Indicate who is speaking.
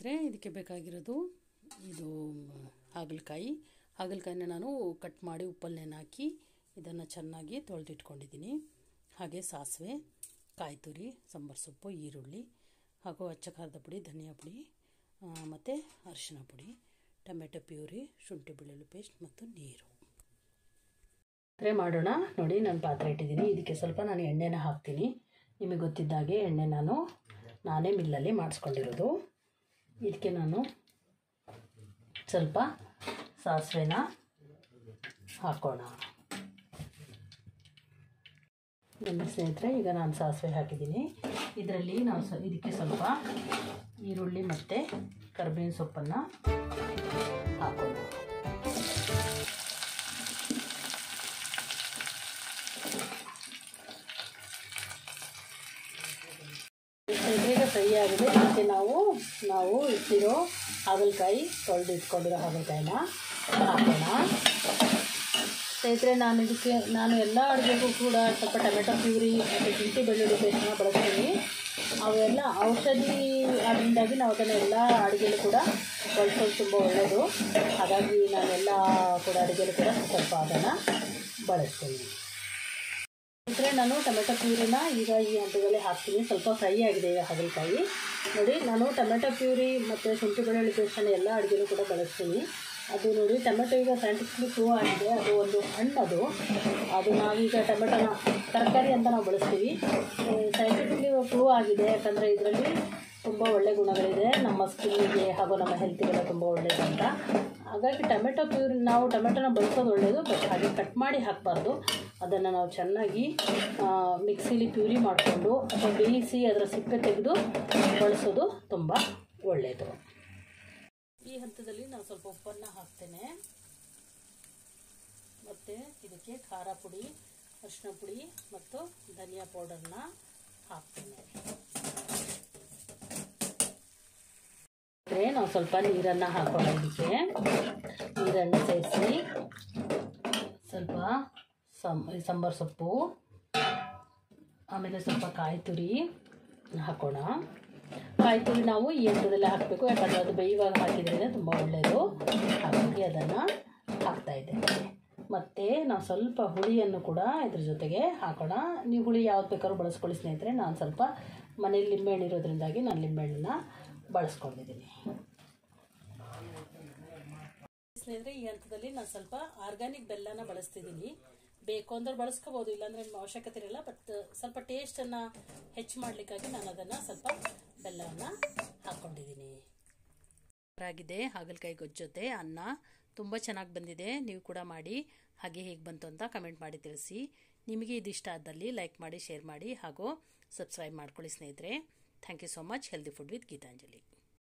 Speaker 1: ಸ್ನೇಹಿತರೆ, ಇದಕ್ಕೆ ಬೇಕಾಗಿರೋದು ಇದು ಹಾಗಲಕಾಯಿನ ನಾನು ಕಟ್ ಮಾಡಿ ಉಪ್ಪಲ್ಲಿ ನೆನೆ ಹಾಕಿ ಇದನ್ನು ಚೆನ್ನಾಗಿ ತೊಳೆದಿಟ್ಕೊಂಡಿದ್ದೀನಿ. ಹಾಗೆ ಸಾಸಿವೆ, ಕಾಯಿ ತುರಿ, ಸಾಂಬಾರು ಸೊಪ್ಪು, ಈರುಳ್ಳಿ ಹಾಗೂ ಅಚ್ಚ ಖಾರದ ಪುಡಿ, ಧನಿಯಾ ಪುಡಿ ಮತ್ತು ಅರಿಶಿನ ಪುಡಿ, ಟೊಮೆಟೊ ಪ್ಯೂರಿ, ಶುಂಠಿ ಬೆಳ್ಳುಳ್ಳಿ ಪೇಸ್ಟ್ ಮತ್ತು ನೀರು. ಮಾಡೋಣ ನೋಡಿ. ನಾನು ಪಾತ್ರೆ ಇಟ್ಟಿದ್ದೀನಿ. ಇದಕ್ಕೆ ಸ್ವಲ್ಪ ನಾನು ಎಣ್ಣೆನ ಹಾಕ್ತೀನಿ. ನಿಮಗೆ ಗೊತ್ತಿದ್ದಾಗೆ ಎಣ್ಣೆ ನಾನೇ ಮಿಲ್ಲಲ್ಲಿ ಮಾಡಿಸ್ಕೊಂಡಿರೋದು. ಇದಕ್ಕೆ ನಾನು ಸ್ವಲ್ಪ ಸಾಸಿವೆನ ಹಾಕೋಣ. ನನ್ನ ಸ್ನೇಹಿತರೆ, ಈಗ ನಾನು ಸಾಸಿವೆ ಹಾಕಿದ್ದೀನಿ. ಇದರಲ್ಲಿ ಇದಕ್ಕೆ ಸ್ವಲ್ಪ ಈರುಳ್ಳಿ ಮತ್ತು ಕರಿಬೇವಿನ ಸೊಪ್ಪನ್ನು ಹಾಕೋಣ. ಬೇಗ ಫ್ರೈ ಆಗಿದೆ. ಅದಕ್ಕೆ ನಾವು ಇಟ್ಟಿರೋ ಹಾಗಲಕಾಯಿ, ತೊಳೆದು ಇಟ್ಕೊಂಡಿರೋ ಹಾಗಲಕಾಯಿನ ಹಾಕೋಣ. ಸ್ನೇಹಿತರೆ, ನಾನು ಎಲ್ಲ ಅಡುಗೆಗೂ ಕೂಡ ಸ್ವಲ್ಪ ಟೊಮೆಟೊ ಪ್ಯೂರಿ ಮತ್ತು ಶುಂಠಿ ಬೆಳ್ಳುಳ್ಳಿ ಪೇಸ್ಟನ್ನ ಬಳಸ್ತೀನಿ. ಅವೆಲ್ಲ ಔಷಧಿ ಅದರಿಂದಾಗಿ ನಾವು ಅದನ್ನೆಲ್ಲ ಅಡುಗೆಯಲ್ಲೂ ಕೂಡ ಬಳಸೋದು ತುಂಬ ಒಳ್ಳೆಯದು. ಹಾಗಾಗಿ ನಾನೆಲ್ಲ ಕೂಡ ಅಡುಗೆಯಲ್ಲೂ ಕೂಡ ಸ್ವಲ್ಪ ಅದನ್ನು ಬಳಸ್ತೀನಿ. ಸ್ನೇಹಿತರೆ, ನಾನು ಟೊಮೆಟೊ ಪ್ಯೂರಿನ ಈಗ ಈ ಹಂತದಲ್ಲಿ ಹಾಕ್ತೀನಿ. ಸ್ವಲ್ಪ ಫ್ರೈ ಆಗಿದೆ ಈಗ ಹಾಗಲಕಾಯಿ. ನೋಡಿ, ನಾನು ಟೊಮೆಟೊ ಪ್ಯೂರಿ ಮತ್ತು ಶುಂಠಿ ಬೆಳ್ಳುಳ್ಳಿ ಪೇಸ್ಟನ್ನು ಎಲ್ಲ ಅಡುಗೆಯಲ್ಲೂ ಕೂಡ ಬಳಸ್ತೀನಿ. ಅದು ನೋಡಿ, ಟೊಮೆಟೊ ಈಗ ಸೈಂಟಿಫಿಕ್ಲಿ ಪ್ರೂವ್ ಆಗಿದೆ. ಅದು ಒಂದು ಹಣ್ಣು. ಅದು ನಾವೀಗ ಟೊಮೆಟೊನ ತರಕಾರಿ ಅಂತ ನಾವು ಬಳಸ್ತೀವಿ. ಸೈಂಟಿಫಿಕ್ಲಿ ಪ್ರೂವ್ ಆಗಿದೆ. ಯಾಕಂದರೆ ಇದರಲ್ಲಿ ತುಂಬ ಒಳ್ಳೆಯ ಗುಣಗಳಿದೆ. ನಮ್ಮ ಸ್ಕಿನ್ನಿಗೆ ಹಾಗೂ ನಮ್ಮ ಹೆಲ್ತಿಗೆಲ್ಲ ತುಂಬ ಒಳ್ಳೆಯದು ಅಂತ. ಹಾಗಾಗಿ ಟೊಮೆಟೊ ಪ್ಯೂರಿ ನಾವು ಟೊಮೆಟೊನ ಬಳಸೋದು ಒಳ್ಳೆಯದು. ಬಟ್ ಹಾಗೆ ಕಟ್ ಮಾಡಿ ಹಾಕಬಾರ್ದು. ಅದನ್ನು ನಾವು ಚೆನ್ನಾಗಿ ಮಿಕ್ಸಿಲಿ ಪ್ಯೂರಿ ಮಾಡಿಕೊಂಡು ಅಥವಾ ಬೇಯಿಸಿ ಅದರ ಸಿಪ್ಪೆ ತೆಗೆದು ಬಳಸೋದು ತುಂಬ ಒಳ್ಳೆಯದು. ಈ ಹಂತದಲ್ಲಿ ನಾನು ಸ್ವಲ್ಪ ಉಪ್ಪನ್ನು ಹಾಕ್ತೇನೆ. ಮತ್ತು ಇದಕ್ಕೆ ಖಾರ ಪುಡಿ, ಅರಿಶಿನ ಪುಡಿ ಮತ್ತು ಧನಿಯಾ ಪೌಡರ್ನ ಹಾಕ್ತೇನೆ. ನಾವು ಸ್ವಲ್ಪ ನೀರನ್ನು ಹಾಕೋಣ. ಇದಕ್ಕೆ ನೀರನ್ನು ಸೇರಿಸಿ ಸ್ವಲ್ಪ ಸಾಂಬಾರು ಸೊಪ್ಪು, ಆಮೇಲೆ ಸ್ವಲ್ಪ ಕಾಯಿ ತುರಿ ಹಾಕೋಣ. ಕಾಯಿ ತುರಿ ನಾವು ಈ ಹಂತದಲ್ಲಿ ಹಾಕಬೇಕು. ಯಾಕಂದರೆ ಅದು ಬೇಯುವಾಗ ಹಾಕಿದ್ರೇ ತುಂಬ ಒಳ್ಳೆಯದು. ಹಾಗಾಗಿ ಅದನ್ನು ಹಾಕ್ತಾಯಿದ್ದೇನೆ. ಮತ್ತು ನಾವು ಸ್ವಲ್ಪ ಹುಳಿಯನ್ನು ಕೂಡ ಇದ್ರ ಜೊತೆಗೆ ಹಾಕೋಣ. ನೀವು ಹುಳಿ ಯಾವ್ದು ಬೇಕಾದ್ರೂ ಬಳಸ್ಕೊಳ್ಳಿ ಸ್ನೇಹಿತರೆ. ನಾನು ಸ್ವಲ್ಪ ಮನೇಲಿ ಲಿಂಬೆಹಣ್ಣು ಇರೋದ್ರಿಂದಾಗಿ ನಾನು ಲಿಂಬೆಹಣ್ಣನ್ನ ಬಳಸ್ಕೊಂಡಿದ್ದೀನಿ. ಸ್ನೇಹಿತರೆ, ಈ ಹಂತದಲ್ಲಿ ನಾನು ಸ್ವಲ್ಪ ಆರ್ಗ್ಯಾನಿಕ್ ಬೆಲ್ಲನ ಬಳಸ್ತಿದ್ದೀನಿ. ಬೇಕು ಅಂದ್ರೆ ಬಳಸ್ಕೋಬೋದು, ಇಲ್ಲಾಂದರೆ ಅವಶ್ಯಕತೆ ಇರಲ್ಲ. ಬಟ್ ಸ್ವಲ್ಪ ಟೇಸ್ಟನ್ನು ಹೆಚ್ಚು ಮಾಡಲಿಕ್ಕಾಗಿ ನಾನು ಅದನ್ನು ಸ್ವಲ್ಪ ಬೆಲ್ಲವನ್ನು ಹಾಕ್ಕೊಂಡಿದ್ದೀನಿ. ಆಗಿದೆ ಹಾಗಲಕಾಯಿ ಗೊಜ್ಜು ಜೊತೆ ಅನ್ನ ತುಂಬ ಚೆನ್ನಾಗಿ ಬಂದಿದೆ. ನೀವು ಕೂಡ ಮಾಡಿ. ಹಾಗೆ ಹೇಗೆ ಬಂತು ಅಂತ ಕಮೆಂಟ್ ಮಾಡಿ ತಿಳಿಸಿ. ನಿಮಗೆ ಇದು ಇಷ್ಟ ಆದಲ್ಲಿ ಲೈಕ್ ಮಾಡಿ, ಶೇರ್ ಮಾಡಿ ಹಾಗೂ ಸಬ್ಸ್ಕ್ರೈಬ್ ಮಾಡ್ಕೊಳ್ಳಿ ಸ್ನೇಹಿತರೆ. Thank you so much. Healthy food with Geetanjali.